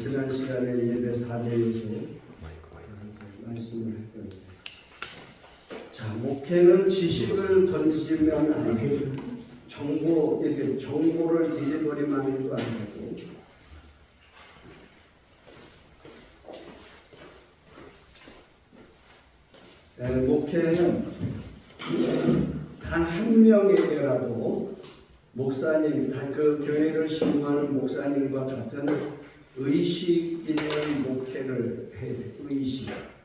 지난 시간에 예배 4대에서 말씀을 했던 자, 목회는 지식을 던지면 안 되고 정보를 뒤집어리만 해도 안 되고 목회는 단 한 명에게라도 목사님, 그 교회를 신고하는 목사님과 같은 의식 있는 목회를 해야 돼.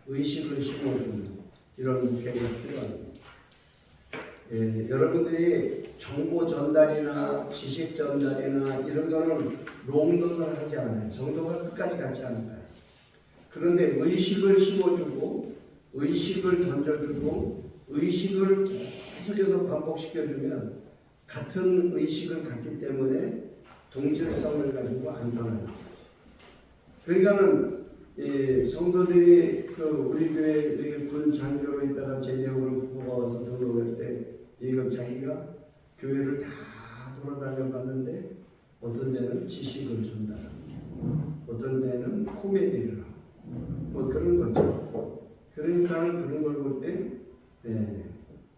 의식을 심어주는 이런 목회가 필요합니다. 여러분들이 정보 전달이나 지식 전달이나 이런 거는 롱런을 하지 않아요. 정도가 끝까지 가지 않아요. 그런데 의식을 심어주고 의식을 던져주고 의식을 계속해서 반복시켜주면 같은 의식을 갖기 때문에 동질성을 가지고 안전합니다. 그러니까는 성도들이 우리 교회 군 장교로 있다가 제대역으로 부부가 와서 등록할 때 이거 자기가 교회를 다 돌아다녀 봤는데 어떤 데는 지식을 전달하고 어떤 데는 코미디를 하고 뭐 그런 거죠. 그러니까 그런 걸 볼 때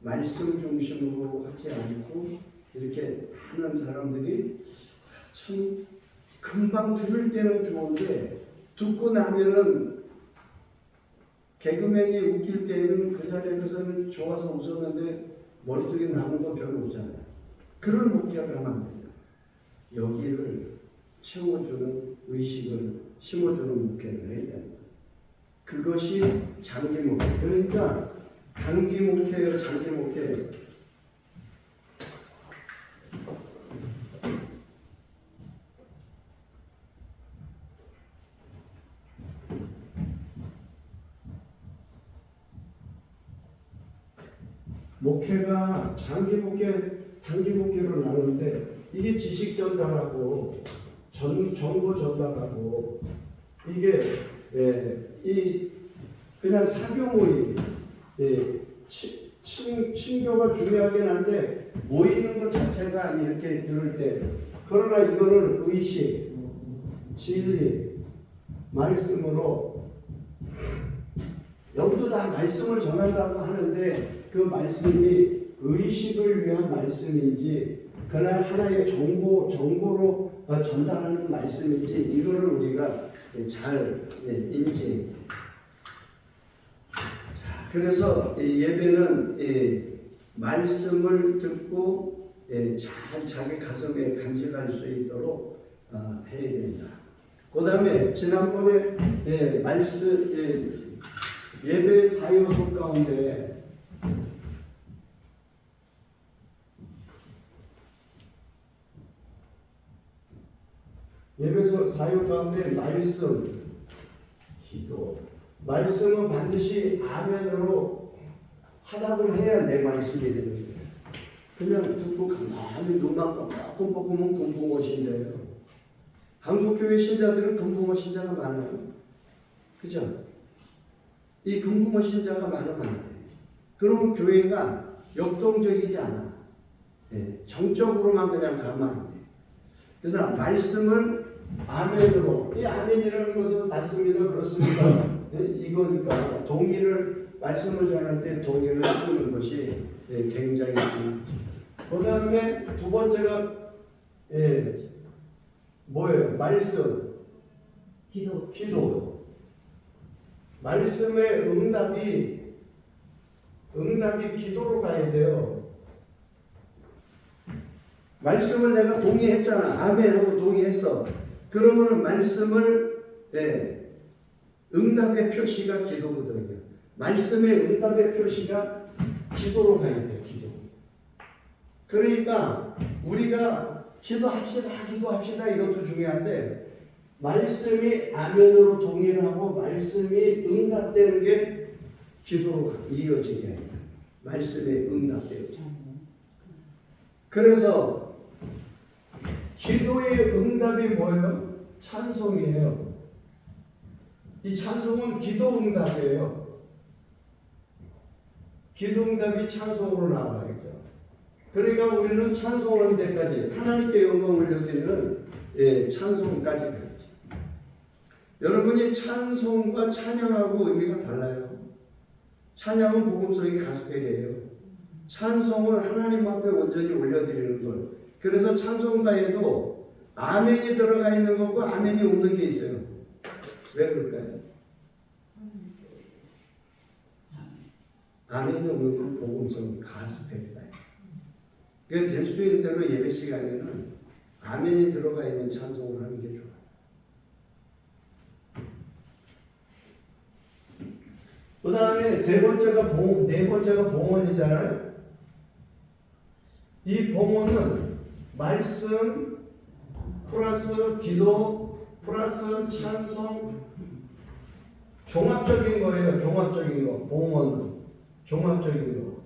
말씀 중심으로 하지 않고 이렇게 하는 사람들이 참 금방 들을 때는 좋은데 듣고 나면은 개그맨이 웃길 때는 그 자리에서는 좋아서 웃었는데 머릿속에 남은 거 별로 없잖아요. 그런 목회를 하면 안 돼요. 여기를 채워주는 의식을 심어주는 목회를 해야 됩니다. 그것이 장기 목회. 그러니까 단기 목회예요, 장기 목회. 목회가 장기 목회, 단기 목회로 나누는데 이게 지식 전달하고 정보 전달하고 이게 그냥 사교 모임, 친교가 중요하긴 한데 모이는 것 자체가 이렇게 들을 때 그러나 이거는 의식, 진리, 말씀으로 여기도 다 말씀을 전한다고 하는데 그 말씀이 의식을 위한 말씀인지 그날 하나의 정보로 전달하는 말씀인지 이거를 우리가 잘 인지. 그래서 예배는 말씀을 듣고 잘 자기 가슴에 간직할 수 있도록 해야 된다. 그 다음에 지난번에 예배 사요소 가운데 예배소 사요 가운데 말씀, 기도, 말씀은 반드시 아멘으로 화답을 해야 내 말씀이 되는 거예요. 그냥 듣고 가만히 눈만 깜빡 보면 금붕어 신자예요. 한국교회 신자들은 금붕어 신자가 많아요. 그죠? 이 금붕어 신자가 많으면 안 돼요. 그러면 교회가 역동적이지 않아. 정적으로만 그냥 가면 안 돼요. 그래서 말씀을 아멘으로, 이 아멘이라는 것은 맞습니다, 그렇습니다. 이거니까 말씀을 전할 때 동의를 해주는 것이 굉장히 중요합니다. 그 다음에 두 번째가 뭐예요? 말씀, 기도. 말씀의 응답이 기도로 가야 돼요. 말씀을 내가 동의했잖아. 아멘하고 동의했어. 그러면은 말씀을 응답의 표시가 기도거든요. 말씀의 응답의 표시가 기도로 가야 돼요. 기도. 그러니까 우리가 기도합시다 이것도 중요한데 말씀이 아멘으로 동의를 하고 말씀이 응답되는 게 기도로 이어지게 합니다. 말씀이 응답되죠. 그래서 기도의 응답이 뭐예요? 찬송이에요. 이 찬송은 기도 응답이에요. 기도 응답이 찬송으로 나와야죠. 그러니까 우리는 찬송하는 데까지 하나님께 영광을 올려드리는 찬송까지 가야죠. 여러분이 찬송과 찬양하고 의미가 달라요. 찬양은 복음성의 가스펠이에요. 찬송은 하나님 앞에 온전히 올려드리는 것. 그래서 찬송가에도 아멘이 들어가 있는 거고 아멘이 없는 게 있어요. 왜 그럴까요? 아멘이 없는 건 복음성 가스펠이다. 그래서 될 수 있는 대로 예배 시간에는 아멘이 들어가 있는 찬송을 하는 게 좋아요. 그 다음에 네 번째가 봉헌이잖아요. 이 봉헌은 말씀 플러스 기도 플러스 찬송 종합적인 거예요. 종합적인 거. 봉헌은 종합적인 거.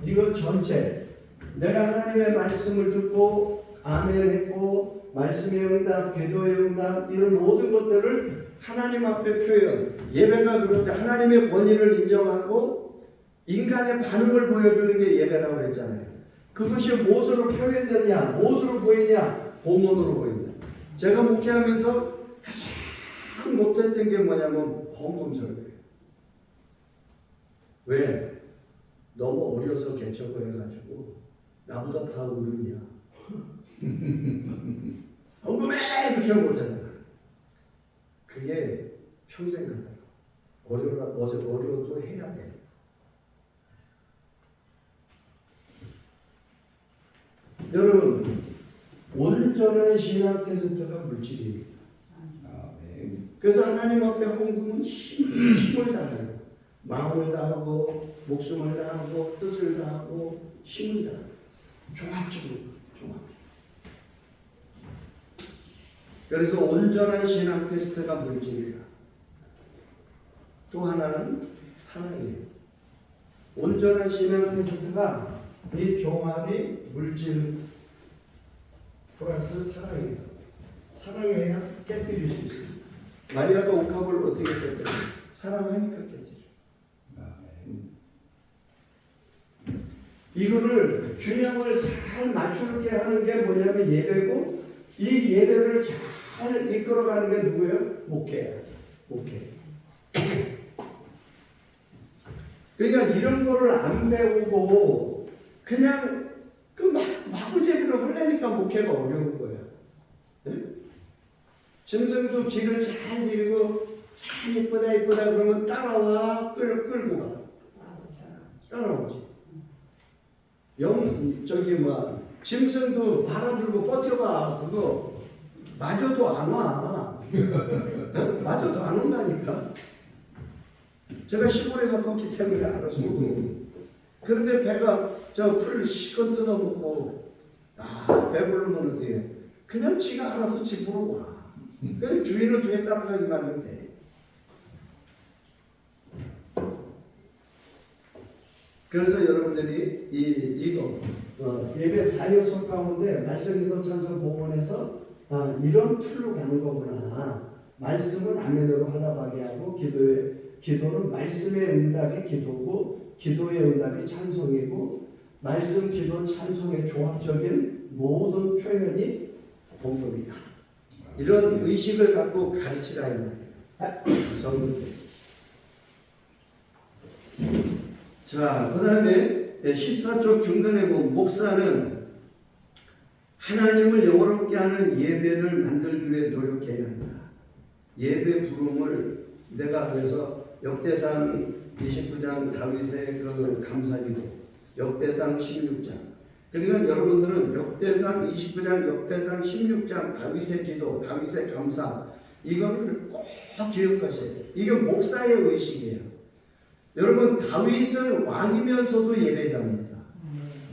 이거 전체 내가 하나님의 말씀을 듣고 아멘 했고 말씀의 응답, 기도의 응답 이런 모든 것들을 하나님 앞에 표현. 예배가 그런데 하나님의 권위를 인정하고 인간의 반응을 보여주는 게 예배라고 그랬잖아요. 그것이 무엇으로 표현되냐, 무엇으로 보이냐, 봉헌으로 보인다. 제가 목회하면서 가장 못했던 게 뭐냐면 헌금설교예요. 왜? 너무 어려서 개척을 해가지고 나보다 다 어른이야. 헌금해! 그렇게 못하잖아. 그게 평생 가다. 어려워도 해야 돼. 여러분, 온전한 신앙 테스트가 물질입니다. 그래서 하나님 앞에 헌금은 힘을 다해요. 마음을 다하고 목숨을 다하고 뜻을 다하고 힘을 다하고 종합적으로 종합. 그래서 온전한 신앙 테스트가 물질이다. 또 하나는 사랑이에요. 온전한 신앙 테스트가 이 종합이 물질 플러스 사랑이에요. 사랑해야 깨뜨릴 수 있습니다. 마리아가 옥합을 어떻게 깨뜨려요? 사랑하니까 깨뜨려. 이거를 균형을 잘 맞추게 하는 게 뭐냐면 예배고, 이 예배를 잘 이끌어가는 게 누구예요? 목회야. 목회. 그러니까 이런 거를 안 배우고 그냥 그 마구제비로 흘러니까 목회가 어려운 거야. 네? 짐승도 뒤를 잘 들고 잘 이쁘다 그러면 따라와 끌고 가. 따라오지. 짐승도 말아들고 버텨봐. 그거 맞아도 안 와. 맞아도 안 온다니까. 제가 시골에서 컸기 때문에 알았어. 그런데 배가 풀 시건 뜯어먹고 배부르면 어떻게 해? 그냥 지가 알아서 집으로 와. 그냥 주인은 뒤에 따라가기만 하면 돼. 그래서 여러분들이 이거 예배 4요소 가운데 말씀, 기도, 찬송, 봉헌에서 이런 틀로 가는 거구나. 말씀은 아멘으로 화답하게 하고 기도는 말씀의 응답이 기도고 기도의 응답이 찬송이고 말씀, 기도, 찬송의 종합적인 모든 표현이 봉헌이다. 이런 의식을 갖고 가르치라 이 말이에요. 성도들. 자, 그 다음에 14쪽 중간에 보면 목사는 하나님을 영화롭게 하는 예배를 만들기 위해 노력해야 한다. 예배 부름을 내가 그래서 역대상 29장 다윗의 그 감사기도, 역대상 16장. 그러니까 여러분들은 역대상 29장, 역대상 16장 다윗의 기도, 다윗의 감사 이거를 꼭 기억하셔야 돼요. 이게 목사의 의식이에요. 여러분 다윗은 왕이면서도 예배자입니다.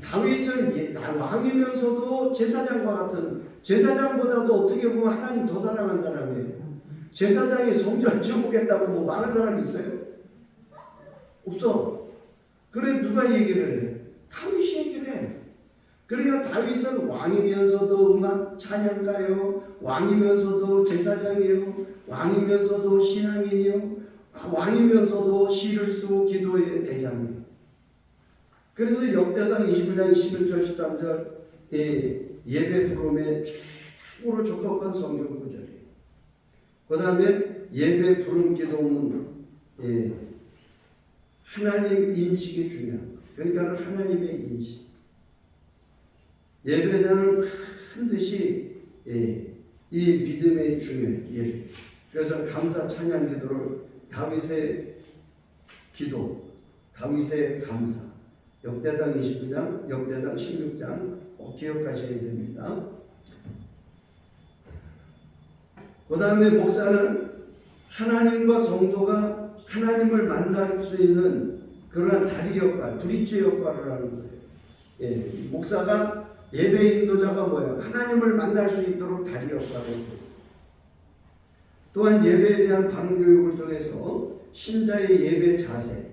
다윗은 왕이면서도 제사장과 같은, 제사장보다도 어떻게 보면 하나님 더 사랑한 사람이에요. 제사장이 성전 지어보겠다고 뭐 많은 사람이 있어요? 없어. 그래 누가 얘기를 해? 다윗이 얘기를 해. 그러니까 다윗은 왕이면서도 음악 찬양가요, 왕이면서도 제사장이요, 왕이면서도 신앙인이요, 왕이면서도 시를 쓰고 기도의 대장이에요. 그래서 역대상 21장 11절 13절 예배 부름에 최고로 적합한 성경 구절이에요. 그 다음에 예배 부름 기도는 하나님 인식이 중요한 거예요. 그러니까 하나님의 인식. 예배자는 반드시 이 믿음의 중요해요. 예배. 그래서 감사 찬양 기도를 다윗의 기도, 다윗의 감사, 역대상 29장, 역대상 16장 꼭 기억하셔야 됩니다. 그 다음에 목사는 하나님과 성도가 하나님을 만날 수 있는 그러한 자리 역할, 브릿지 역할을 하는 거예요. 목사가 예배 인도자가 뭐예요? 하나님을 만날 수 있도록 다리 역할을 해요. 또한 예배에 대한 바른 교육을 통해서 신자의 예배 자세,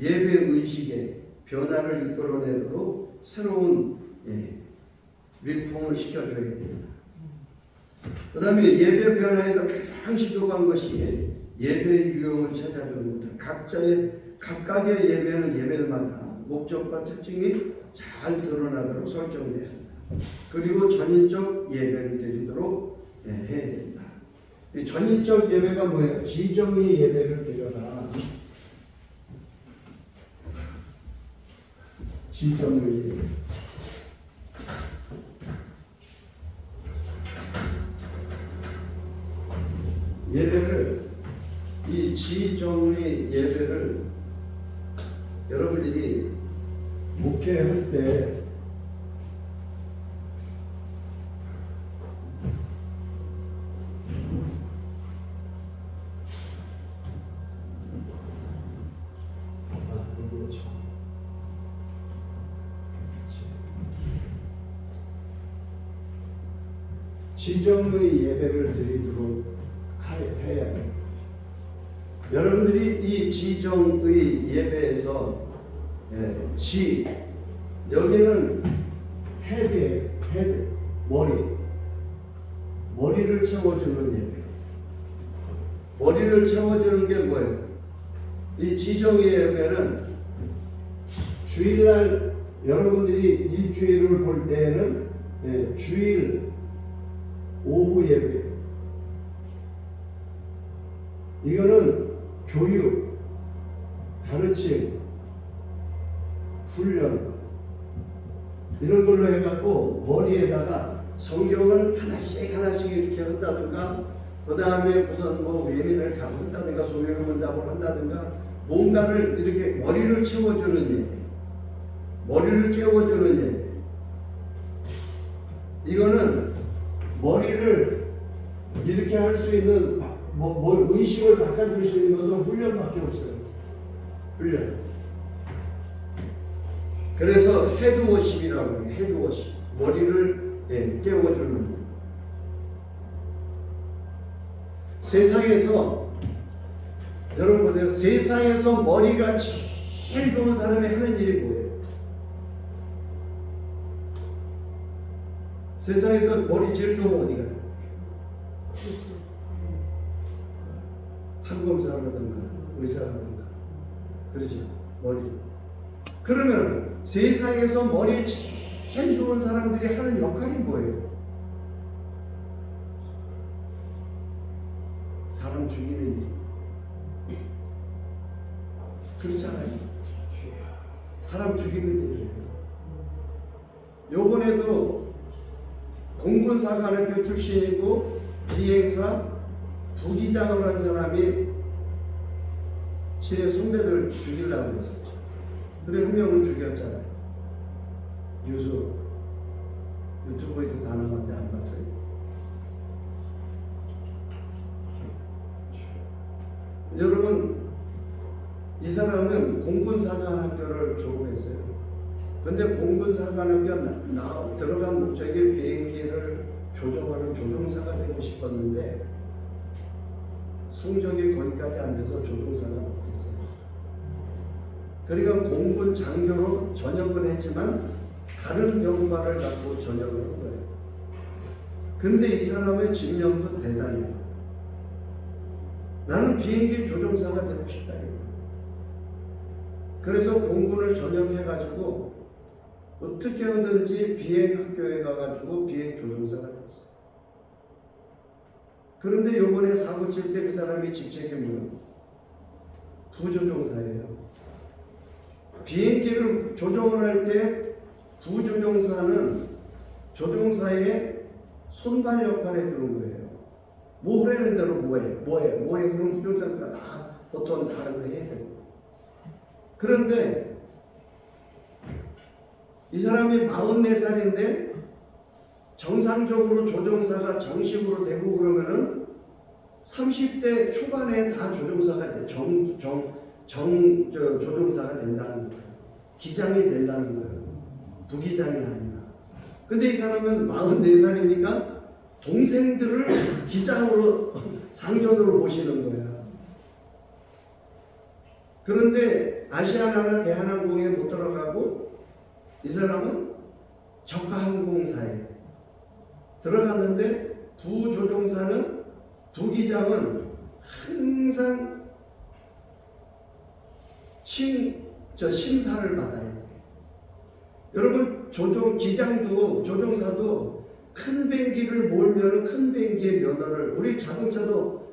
예배 의식에 변화를 이끌어내도록 새로운 밀봉을 시켜줘야 됩니다. 그 다음에 예배 변화에서 가장 시급한 것이 예배 유형을 찾아주는 것. 각각의 예배는 예배마다 목적과 특징이 잘 드러나도록 설정돼야 한다. 그리고 전인적 예배를 드리도록 해야 된다. 이 전인적 예배가 뭐예요? 지정의 예배를 드려라. 지정의 예배. 예배를 이 지정의 예배를 여러분들이 목회할 때 지정의 예배를 드리도록 해야 해요. 여러분들이 이 지정의 예배에서 여기는 헤드, 머리를 채워주는 예배. 머리를 채워주는 게 뭐예요? 이 지정의 예배는 주일날 여러분들이 일주일을 볼 때에는 주일 오후 예배. 이거는 교육, 가르침, 훈련 이런 걸로 해갖고 머리에다가 성경을 하나씩 이렇게 한다든가, 그 다음에 무슨 외면을 가고 한다든가, 소명을 문답을 한다든가, 뭔가를 이렇게 머리를 채워주는 예배, 머리를 깨워주는 예배. 이거는 머리를 이렇게 할 수 있는 의식을 바꿔줄 수 있는 것은 훈련밖에 없어요. 훈련. 그래서 헤드워십이라고 해요. 헤드워십. 머리를 깨워주는. 세상에서 여러분 보세요. 세상에서 머리가 제일 좋은 사람이 하는 일이 뭐예요? 세상에서 머리 제일 좋은 어디가? 판검사라든가 의사라든가, 그렇죠? 머리. 그러면 세상에서 머리 제일 좋은 사람들이 하는 역할이 뭐예요? 사람 죽이는 일. 그렇잖아요. 사람 죽이는 일이에요. 요번에도 공군사관학교 출신이고 비행사 부기장을 한 사람이 제 선배들 죽이려고 했었죠. 그래 한 명은 죽였잖아요. 유튜브에도 다 나왔는데 안 봤어요? 여러분, 이 사람은 공군사관학교를 졸업했어요. 근데 공군사관학교 들어간 목적이 비행기를 조종하는 조종사가 되고 싶었는데 성적이 거기까지 안 돼서 조종사가 못했어요. 그러니까 공군 장교로 전역을 했지만 다른 병마를 갖고 전역을 한 거예요. 근데 이 사람의 집념도 대단해요. 나는 비행기 조종사가 되고 싶다. 그래서 공군을 전역해가지고 어떻게 하든지 비행학교에 가가지고 비행 조종사가 됐어요. 그런데 요번에 사고 칠 때 그 사람이 직책이 뭐예요? 부조종사예요. 비행기를 조종을 할 때 부조종사는 조종사의 손발 역할에 드는 거예요. 뭐 하라는 대로 뭐해. 그럼 부조종사가 다 보통 다른 거 해야 되고. 그런데 이 사람이 44살인데 정상적으로 조종사가 정식으로 되고 그러면은 30대 초반에 다 조종사가 돼. 조종사가 된다는 거예요. 기장이 된다는 거예요. 부기장이 아니라. 근데 이 사람은 44살이니까 동생들을 기장으로 상전으로 모시는 거야. 그런데 아시아나나 대한항공에 못 들어가고 이 사람은 저가항공사에 들어갔는데 부조종사는 부기장은 항상 심사를 받아야 돼요. 여러분 기장도 조종사도 큰 비행기를 몰면 큰 비행기의 면허를 우리 자동차도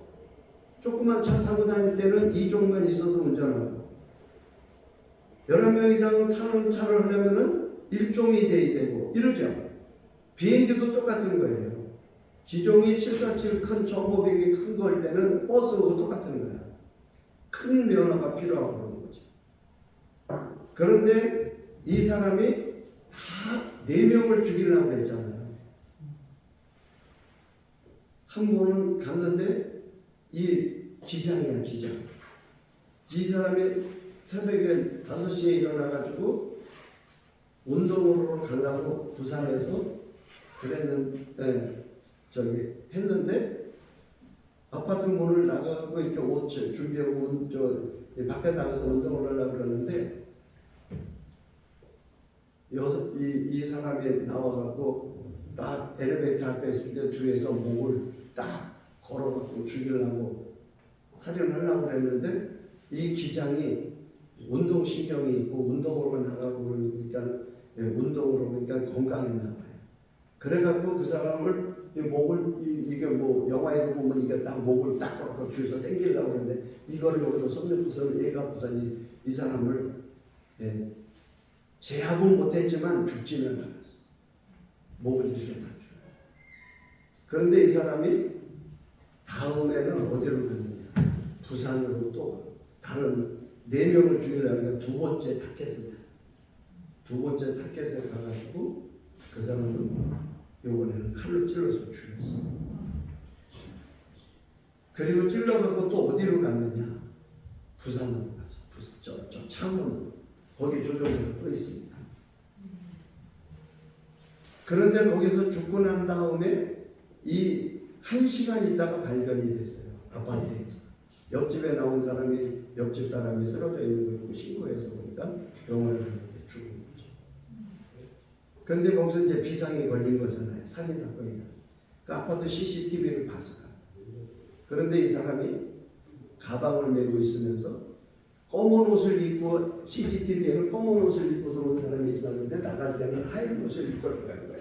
조그만 차 타고 다닐 때는 2종만 있어도 운전하고 11명 이상 타는 차를 하려면은 1종이 돼야 되고 이러죠. 비행기도 똑같은 거예요. 지종이 747 큰 정보백이 큰 거일 때는 버스하고 똑같은 거야. 큰 면허가 필요하고 그런 거지. 그런데 이 사람이 다 4명을 죽이려고 했잖아요. 한 번은 갔는데 이 기장이야, 기장. 이 사람이 새벽에 5시에 일어나가지고 운동으로 가려고 부산에서 했는데 아파트 문을 나가고 이렇게 옷 준비하고 밖에 나가서 운동을 하려고 그러는데 이 사람이 나와갖고 딱 엘리베이터 앞에 있을 때 뒤에서 목을 딱 걸어갖고 죽이려고 살인을 하려고 그랬는데 이 기장이 운동신경이 있고 운동으로 나가고 그러니까 운동으로 그러니까 건강했나 봐요. 그래갖고 그 사람을 이 목을 이게 뭐 영화에서 보면 이게 딱 목을 딱 걸고 뒤에서 당기려고 그러는데 이걸 여기서 손을 부서 얘가 부산이 이 사람을 제압은 못했지만 죽지는 않았어. 목을 이렇게 다 죽여. 그런데 이 사람이 다음에는 어디로 갔느냐? 부산으로 또 다른 4명을 죽이려니까 두 번째 타켓에 가가지고 그 사람은 이번에는 칼로 찔러서 죽였어. 그리고 찔러가고 또 어디로 갔느냐? 부산으로 갔어. 저 창원으로. 거기 조종사가 또 있습니다. 그런데 거기서 죽고 난 다음에 이 1시간 있다가 발견이 됐어요. 아파트에서. 옆집에 나온 사람이 옆집 사람이 쓰러져 있는 걸 보고 신고해서 보니까 병원에 갔는데 죽은 거죠. 그런데 거기서 이제 비상이 걸린 거잖아요. 살인 사건이다. 그 아파트 CCTV를 봐서 그런데 이 사람이 가방을 메고 있으면서 검은 옷을 입고 CCTV에는 검은 옷을 입고 들어온 사람이 있었는데 나갈 때는 하얀 옷을 입고 들어간 거야.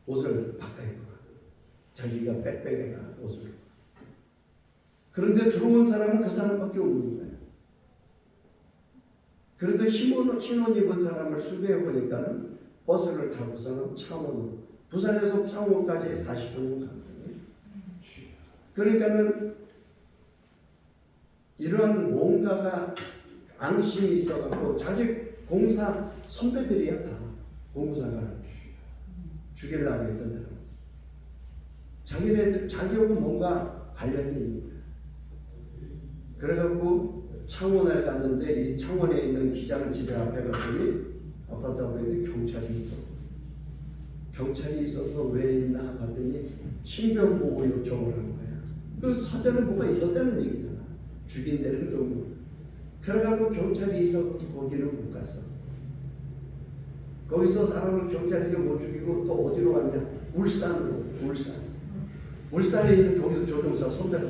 옷을 바꿔 입고 자기가 백백에가 옷을. 그런데 들어온 사람은 그 사람밖에 없는 거예요. 그런데 신혼 입은 사람을 수배해 보니까는 버스를 타고서는 창원으로 부산에서 창원까지 40분 갔거든요. 그러니까는 이런 뭔가가 앙심이 있어갖고 자기 공사 선배들이야 다 공사가 죽이려고 했던 사람. 자기네들 자기하고 뭔가 관련이 있는 거야. 그래갖고 창원에 갔는데 이 창원에 있는 기장 집에 앞에 갔더니 아파트 앞에 경찰이 있어. 경찰이 있어서 왜 있나 봤더니 신변보호 요청을 한 거야. 그 사전에 뭐가 있었다는 얘기잖아. 죽인 데를 또 그래갖고 경찰이 있어서 거기를 못 갔어. 거기서 사람을 경찰이 못 죽이고 또 어디로 갔냐? 울산으로. 울산에 있는 거기서 조종사 선배가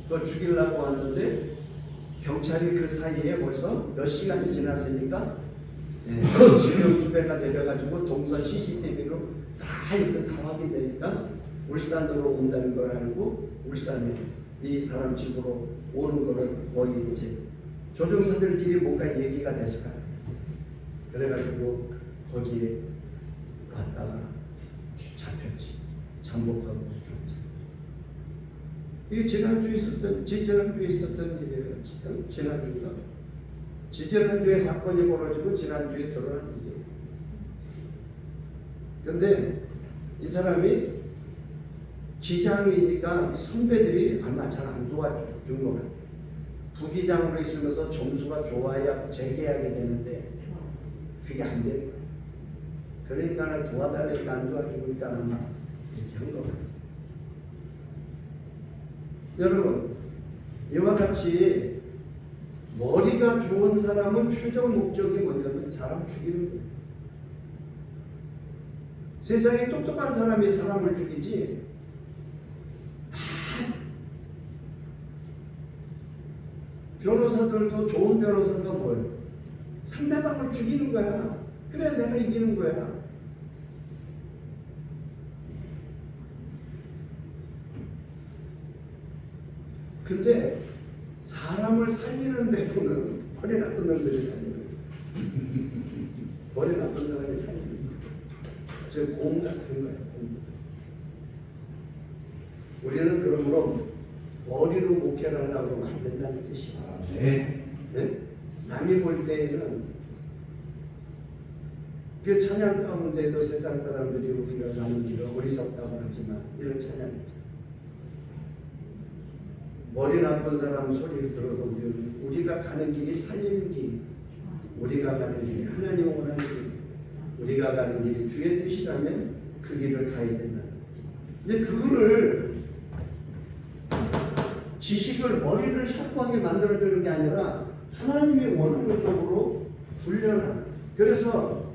그걸 죽이려고 왔는데 경찰이 그 사이에 벌써 몇 시간이 지났으니까 지령 수배가 내려가지고 동선 CCTV로 다 이렇게 다 확인되니까 울산으로 온다는 걸 알고 울산에 이 사람 집으로 오는 거를 거의 이제 조종사들끼리 뭔가 얘기가 됐을까. 그래가지고 거기에 갔다가 잡혔지. 잠복하고 죽였지. 이게 지난주에 있었던 일이에요. 지난주가. 지난주에 사건이 벌어지고 지난주에 드러난 일이에요. 근데 이 사람이 기장이니까 선배들이 아마 잘 안 도와준 것 같아요. 부기장으로 있으면서 점수가 좋아야 재계약이 되는데 그게 안 되는 거예요. 그러니까 도와달라니까 안 도와주니까 아마 이렇게 한 것 같아요. 여러분, 이와 같이 머리가 좋은 사람은 최종 목적이 뭐냐면 사람 죽이는 거예요. 세상에 똑똑한 사람이 사람을 죽이지 변호사들도 좋은 변호사가 뭐예요? 상대방을 죽이는 거야. 그래야 내가 이기는 거야. 근데 사람을 살리는 데는 벌이 나쁜 놈들이 살리는 거야. 벌이 나쁜 사람이 살리는 거야. 저 곰 같은 거야. 곰. 우리는 그러므로 머리로 목회를 하려고 하면 안 된다는 뜻이야. 네. 네? 남이 볼 때에는 그 찬양 가운데도 세상 사람들이 우리가 가는 길을 어리석다고 하지만 이런 찬양이 있잖아. 머리 나쁜 사람 소리를 들어도 우리가 가는 길이 살리는 길, 우리가 가는 길이 하나님 원하는 길, 우리가 가는 길이 주의 뜻이라면 그 길을 가야 된다. 근데 그거를 지식을 머리를 샤프하게 만들어주는 게 아니라 하나님이 원하는 쪽으로 훈련하는. 그래서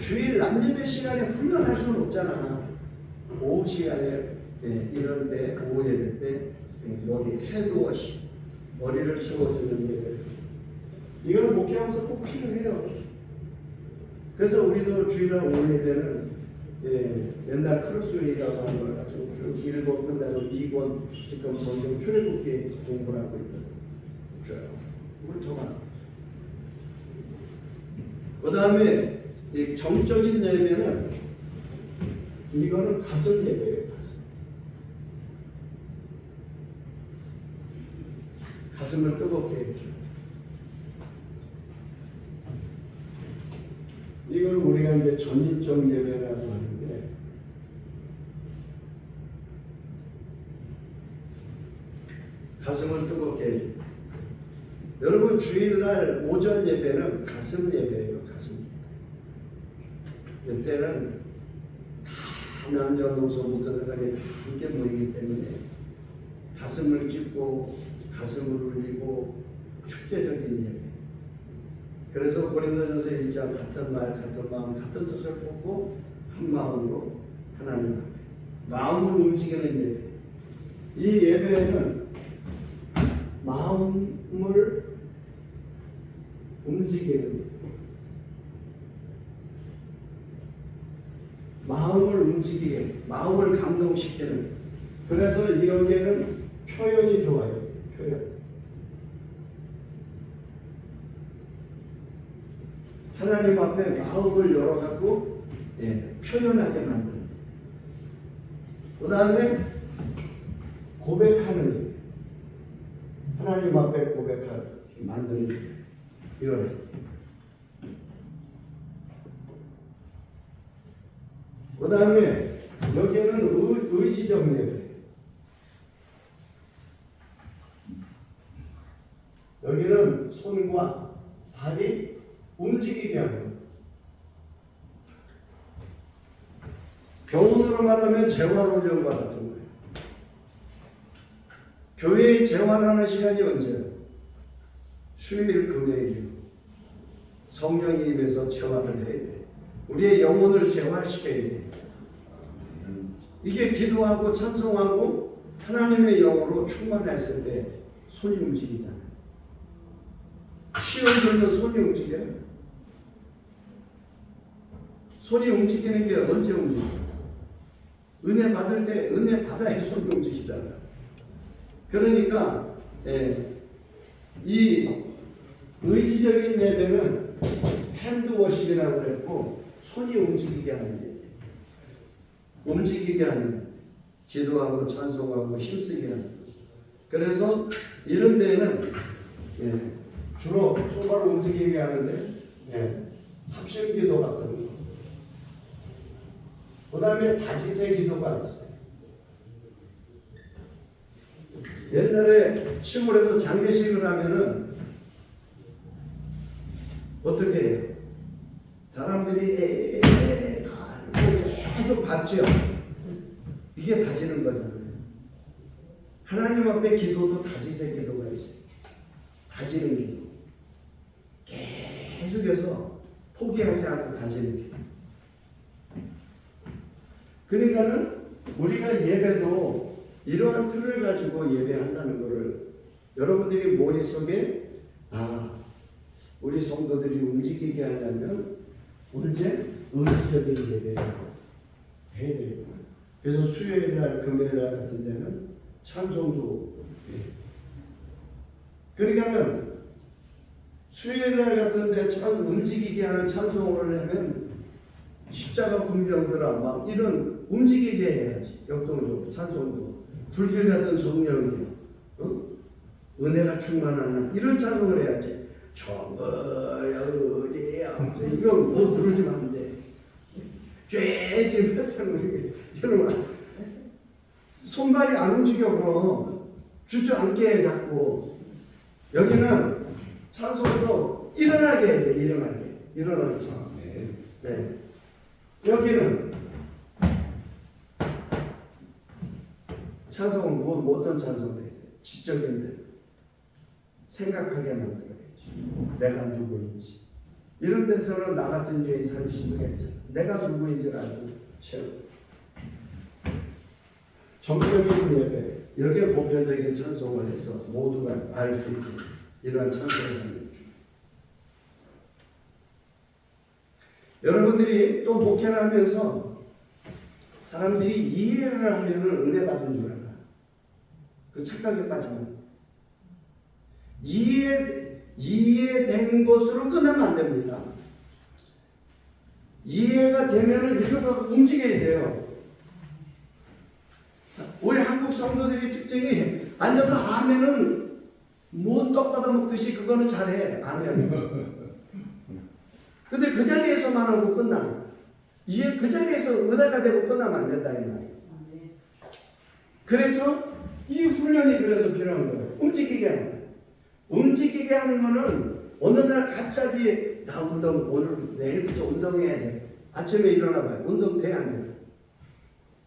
주일 남예배 시간에 훈련할 수는 없잖아. 오후 시간에 이럴 때 오후 예배 때 머리 헤드워시 머리를 채워주는 예배. 이건 목회하면서 꼭 필요해요. 그래서 우리도 주일날 오후 예배는 옛날 크로스웨이라고 하는 걸 가지고 쭉 읽고 끝나고 2권 지금 성경 출애굽기 공부를 하고 있거든요. 우리 더 많아. 그 다음에 이 정적인 예배는 이거는 가슴 예배예요. 가슴을 뜨겁게 해줘. 이걸 우리가 이제 전인적 예배라고 하는데, 가슴을 뜨겁게 해줘. 여러분 주일날 오전 예배는 가슴 예배예요. 가슴 예배. 이때는 다 남녀노소 모든 사람이 다 함께 모이기 때문에 가슴을 찢고 가슴을 울리고 축제적인 예배. 그래서 고린도전서 1장 같은 말, 같은 마음, 같은 뜻을 품고 한 마음으로 하나님 앞에 마음을 움직이는 예배. 이 예배는 마음을 움직이는 예배. 마음을 움직이게, 마음을 감동시키는. 그래서 여기에는 표현이 좋아요. 표현. 하나님 앞에 마음을 열어갖고 표현하게 만드는. 그 다음에 고백하는 일. 하나님 앞에 고백하는 만드는 일. 이거를. 그 다음에 여기에는 의지적 예배. 여기는 손과 발이 움직이게 하는 거예요. 병원으로 말하면 재활훈련과 같은 거예요. 교회에 재활하는 시간이 언제예요? 수요일 금요일이요. 성령이 임해서 재활을 해야 돼. 우리의 영혼을 재활시켜야 돼. 이게 기도하고 찬송하고 하나님의 영으로 충만했을 때 손이 움직이잖아요. 시험 들면 손이 움직여요. 손이 움직이는 게 언제 움직여요? 은혜 받을 때 은혜 받아야 손이 움직이잖아요. 그러니까 이 의지적인 예배는 핸드워십이라고 그랬고 손이 움직이게 하는 예배. 움직이게 하는 기도하고 찬송하고 힘쓰게 하는 것. 그래서 이런 데는 주로 손발을 움직이게 하는데 합심기도 같은 거. 그 다음에 다지새 기도가 있어요. 옛날에 시골에서 장례식을 하면은 어떻게 해요? 사람들이 계속 받죠. 이게 다지는 거잖아요. 하나님 앞에 기도도 다지새 기도가 있어요. 다지는 기도. 계속해서 포기하지 않고 다지는 기도. 그러니까는 우리가 예배도 이러한 틀을 가지고 예배한다는 것을 여러분들이 머릿속에 우리 성도들이 움직이게 하려면 언제? 의지적인 예배를 해야 되겠구나. 그래서 수요일날 금요일날 같은 데는 찬송도 그러니까는 수요일날 같은 데 움직이게 하는 찬송을 하면 십자가 군병들아 막 이런 움직이게 해야지. 역동적으로 찬송도 불길 같은 성령이요 은혜가 충만하는 이런 찬송을 해야지. 정거야 어디야 이거 뭐 부르지면 안 돼. 쬐지 같은 이런 손발이 안 움직여. 그럼 주저앉게 해 자꾸. 여기는 찬송도 일어나게 해야 돼. 일어나는 찬송. 네. 여기는 찬송은 어떤 찬송을 해야 돼? 지적인데 생각하게 만들어야지. 내가 누구인지. 이런 데서는 나 같은 죄인 살리시는 게 있잖아. 내가 누구인지를 알고 채우고. 정적인 예배, 여기에 보편적인 찬송을 해서 모두가 알 수 있게 이러한 찬송을 합니다. 여러분들이 또 목회를 하면서 사람들이 이해를 하면 은혜 받은 줄 알아. 그 착각에 빠지면 이해된 것으로 끝나면 안 됩니다. 이해가 되면은 이거가 움직여야 돼요. 우리 한국 성도들의 특징이 앉아서 아멘은 뭐 떡 받아 먹듯이 그거는 잘해. 아멘. 근데 그 자리에서만 하고 끝나. 이게 그 자리에서 은혜가 되고 끝나면 안 된다 이 말이에요. 그래서 이 훈련이 그래서 필요한 거예요. 움직이게 하는 거예요. 움직이게 하는 거는 어느 날 갑자기 나 운동 오늘 내일부터 운동해야 돼. 아침에 일어나 봐요. 운동 돼 안 돼요?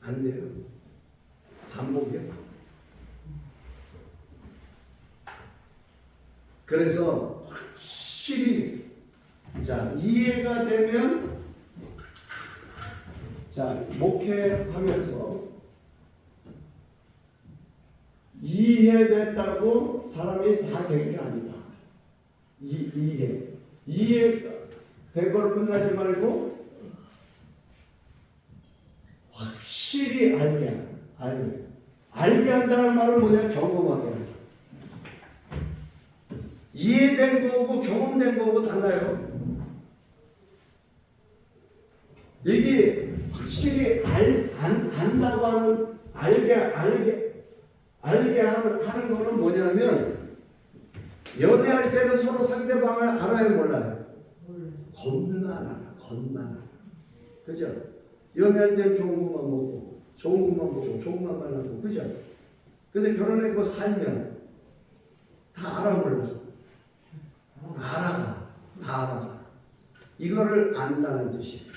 안 돼요. 반복이요. 그래서 확실히 이해가 되면 목회하면서 이해됐다고 사람이 다 되는 게 아니다. 이해된 걸 끝나지 말고 확실히 알게 한다는 말은 뭐냐? 경험하게 하죠. 이해된 거고 경험된 거고 달라요. 이게 확실히 안다고 하는 알게 하는 거는 뭐냐면 연애할 때는 서로 상대방을 알아요 몰라요? 겁만 알아. 그죠? 연애할 때는 좋은 것만 먹고 좋은 것만 보고 좋은 것만 하고 그죠? 근데 결혼하고 살면 다 알아 몰라? 다 알아. 이거를 안다는 뜻이에요.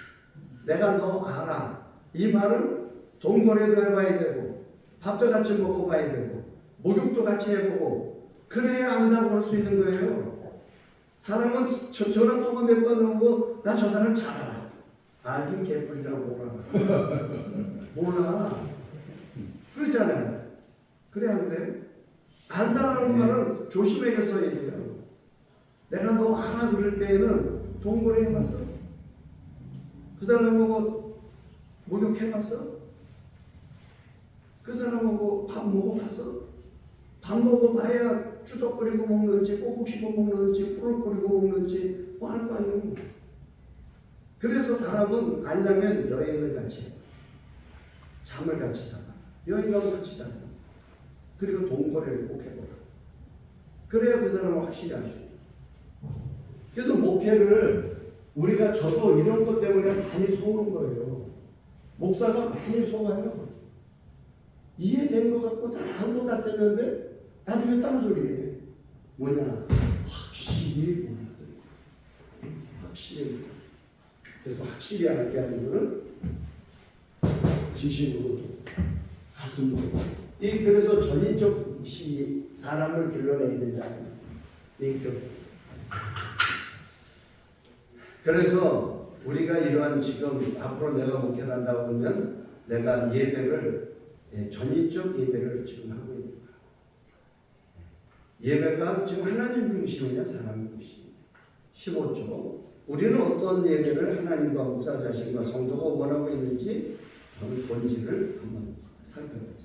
내가 너 알아. 이 말은 동거래도 해봐야 되고 밥도 같이 먹어봐야 되고 목욕도 같이 해보고 그래야 안다고 할 수 있는 거예요. 사람은 저랑 통화 몇 번 하고 나 저 사람 잘 알아. 알긴 개뿔이라고 몰라. 그러잖아요. 그래 안 그래? 안다라는 말은 조심하게 써야 돼요. 내가 너 알아 그럴 때에는 동거래 해봤어? 그 사람하고 목욕해봤어? 그 사람하고 밥 먹어봤어? 밥 먹어봐야 주덕거리고 먹는지 꼭꼭 씹어 먹는지 후루거리고 먹는지 뭐 할 거 아니에요. 그래서 사람은 알려면 여행을 같이 해요. 잠을 같이 자라. 여행 가면 같이 자자. 그리고 동거래를 꼭 해보라. 그래야 그 사람은 확실히 알 수 있다. 그래서 목회를 우리가 저도 이런 것 때문에 많이 속는 거예요. 목사가 많이 속아요. 이해된 것 같고 다 한 것 같았는데 나중에 딴 소리에 뭐냐 확실히 몰라요. 확실히. 그래서 확실히 알게 하는 것은 지식으로 가슴으로. 그래서 전인적 사람을 길러내야 된다는 인격. 그래서 우리가 이러한 지금 앞으로 내가 목회를 한다고 하면 내가 예배를 전인적 예배를 지금 하고 있는 거야. 예배가 지금 하나님 중심이냐 사람 중심이냐. 15조. 우리는 어떤 예배를 하나님과 목사 자신과 성도가 원하고 있는지 본질을 한번 살펴보자.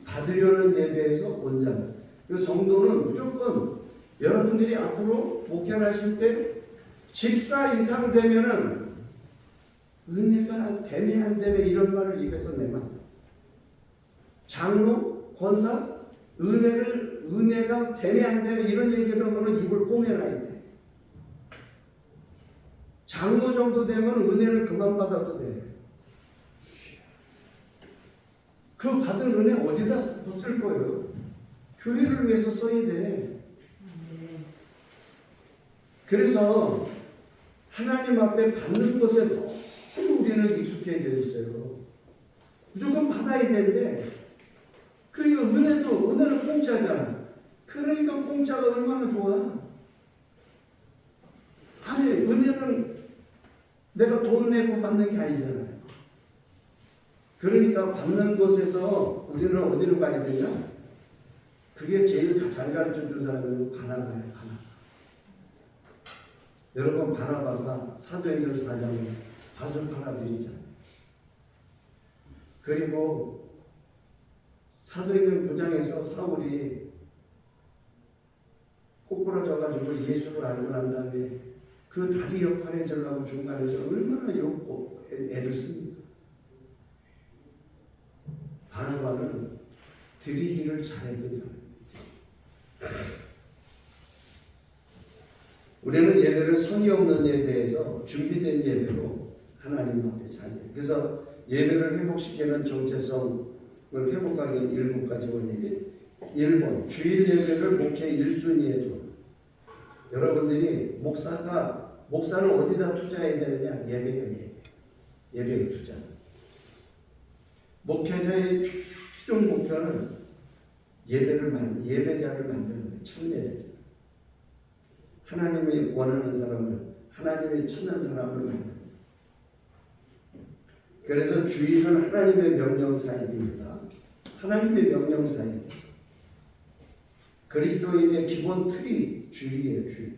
받으려는 예배에서 온전. 그 성도는 무조건 여러분들이 앞으로 목회를 하실 때 집사 이상 되면은 은혜가 되네 안 되네 이런 말을 입에서 내면 장로, 권사, 은혜가 되네 안 되네 이런 얘기를 하면 입을 꼬매놔야 돼. 장로 정도 되면 은혜를 그만 받아도 돼. 그 받은 은혜 어디다 쓸 거예요? 교회를 위해서 써야 돼. 그래서 하나님 앞에 받는 것에 너무 우리는 익숙해져 있어요. 무조건 받아야 되는데 그러니까 은혜는 공짜잖아. 그러니까 공짜가 얼마나 좋아. 아니 은혜는 내가 돈 내고 받는 게 아니잖아요. 그러니까 받는 곳에서 우리는 어디로 가야 되냐? 그게 제일 잘 가르쳐 준 사람은 바나바예요. 바나바. 여러분 바나바가 사도행전 4장에 밭을 팔아드리잖아요. 그리고 사도행전 9장에서 사울이 꼬꾸라져가지고 예수를 알고 난 다음에 그 다리 역할을 해주려고 중간에서 얼마나 욕고 애를 씁니까? 바나바는 드리기를 잘했던 사람입니다. 우리는 예배를 성의 없는 예배에서 준비된 예배로 하나님 앞에 자리. 그래서 예배를 회복시키는 정체성을 회복하기 위한 7가지 원인이 1번 주일 예배를 목회 1순위에도 여러분들이 목사는 어디다 투자해야 되느냐? 예배에 투자. 목회자의 최종 목표는 예배자를 만드는 거예요. 참예배자. 하나님이 원하는 사람을, 하나님이 찾는 사람을 만드는 거예요. 그래서 주일은 하나님의 명령사역입니다. 하나님의 명령사역. 그리스도인의 기본 틀이 주일이에요. 주일.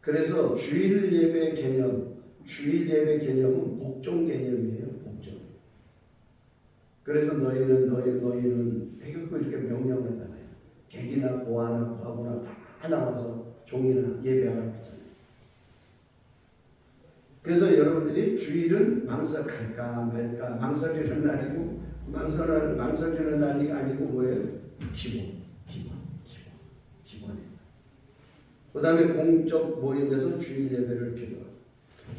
그래서 주일 예배 개념은 복종 개념이에요. 복종. 그래서 너희는 배격고 이렇게 명령하잖아요. 객이나 고아나 과부나 다 나와서 종이나 예배하라고 하잖아요. 그래서 여러분들이 주일은 망설할까 말까 망설이는 날이고 망설이는 날이 아니고 뭐예요? 기본이에요. 그 다음에 공적 모임에서 주일 예배를 기도하고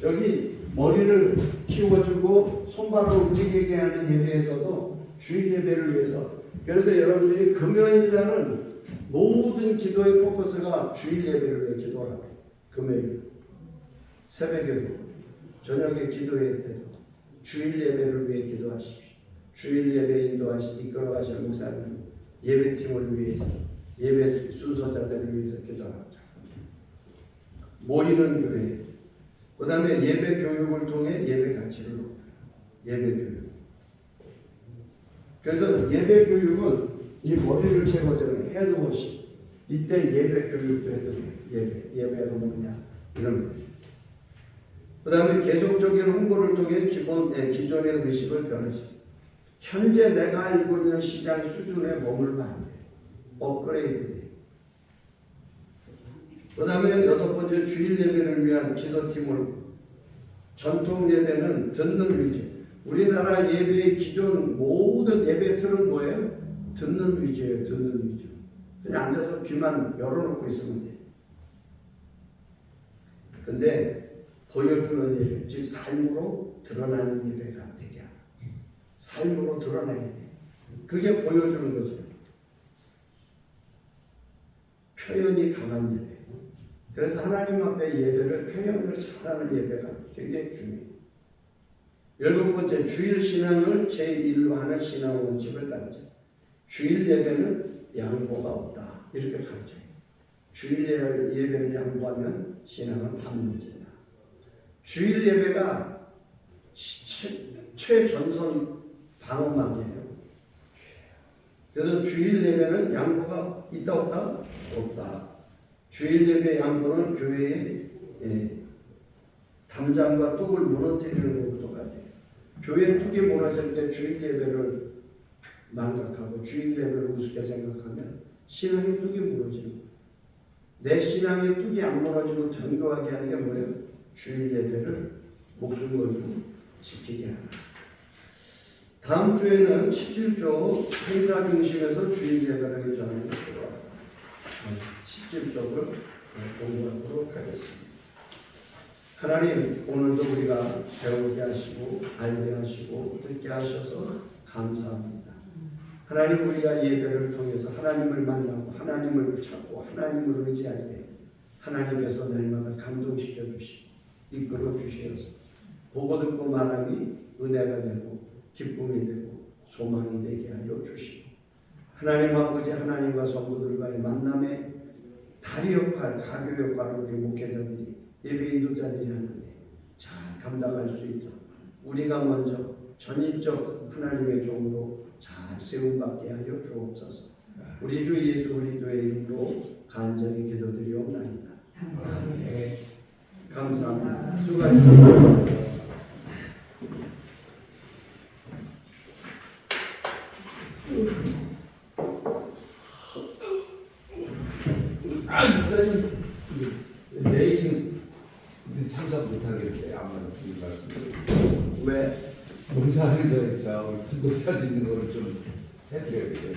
여기 머리를 키워주고 손발을 움직이게 하는 예배에서도 주일 예배를 위해서 그래서 여러분들이 금요일날은 모든 기도의 포커스가 주일 예배를 위해 기도하라고 해요. 금요일 새벽에도 저녁에 기도회 때도 주일 예배를 위해 기도하십시오. 주일 예배 이끌어가실 목사님 예배팀을 위해서 예배 순서자들을 위해서 기도합니다. 모이는 교회 그 다음에 예배 교육을 통해 예배 가치를 높여요. 예배 교육. 그래서 예배 교육은 이 머리를 채워주는 헤드워시 이때 예배 교육도 해도 돼요. 예배가 뭐냐 이런 거예요. 그 다음에 계속적인 홍보를 통해 기존의 의식을 변화시켜. 현재 내가 알고 있는 시장 수준에 머물면 안 돼. 업그레이드 돼. 그 다음에 6번째, 주일 예배를 위한 기도팀을. 전통 예배는 듣는 위주. 우리나라 예배의 기존 모든 예배 틀은 뭐예요? 듣는 위주예요. 듣는 위주. 그냥 앉아서 귀만 열어놓고 있으면 돼. 근데 보여주는 예배, 즉 삶으로 드러나는 예배가 되게 하라. 삶으로 드러나야 돼. 그게 보여주는 거죠. 표현이 강한 예배. 그래서 하나님 앞에 예배를 표현을 잘하는 예배가 굉장히 중요해요. 7번째, 주일 신앙을 제1로 하는 신앙 원칙을 가르쳐. 주일 예배는 양보가 없다. 이렇게 가르쳐요. 주일 예배를 양보하면 신앙은 다 무너진다. 주일 예배가 최전선 방어막이에요. 그래서 주일 예배는 양보가 있다 없다? 없다. 주일 예배 양보는 교회의 담장과 뚝을 무너뜨리는 것도 같아요. 교회 뚝이 무너질 때 주일 예배를 망각하고 주일 예배를 우습게 생각하면 신앙의 뚝이 무너지는 거예요. 내 신앙의 뚝이 안 무너지고 견고하게 하는 게 뭐예요? 주일 예배를 목숨 걸고 지키게 하는 거예요. 다음 주에는 17조 행사 중심에서 주일 예배를 전하는 거예요. 17쪽을 공부하도록 하겠습니다. 하나님, 오늘도 우리가 배우게 하시고 알게 하시고 듣게 하셔서 감사합니다. 하나님, 우리가 예배를 통해서 하나님을 만나고 하나님을 찾고 하나님을 의지할 때 하나님께서 날마다 감동시켜 주시고 이끌어 주시어서 보고 듣고 말하니 은혜가 되고 기쁨이 되고 소망이 되게 하여 주시고 하나님 아버지, 하나님과 성도들과의 만남의 다리 역할, 가교 역할을 우리 목회자들이 예배 인도자들이 하는데 잘 감당할 수 있도록 우리가 먼저 전인적 하나님의 종으로 잘 세움받게 하여 주옵소서. 우리 주 예수 그리스도의 이름으로 간절히 기도드리옵나이다. 아멘. 감사합니다. 수고하셨습니다. 목사님 내일 참석 못하겠어요. 아무런 말씀. 왜? 농사를 저 목사 짓는 거를 좀 해줘야 돼요.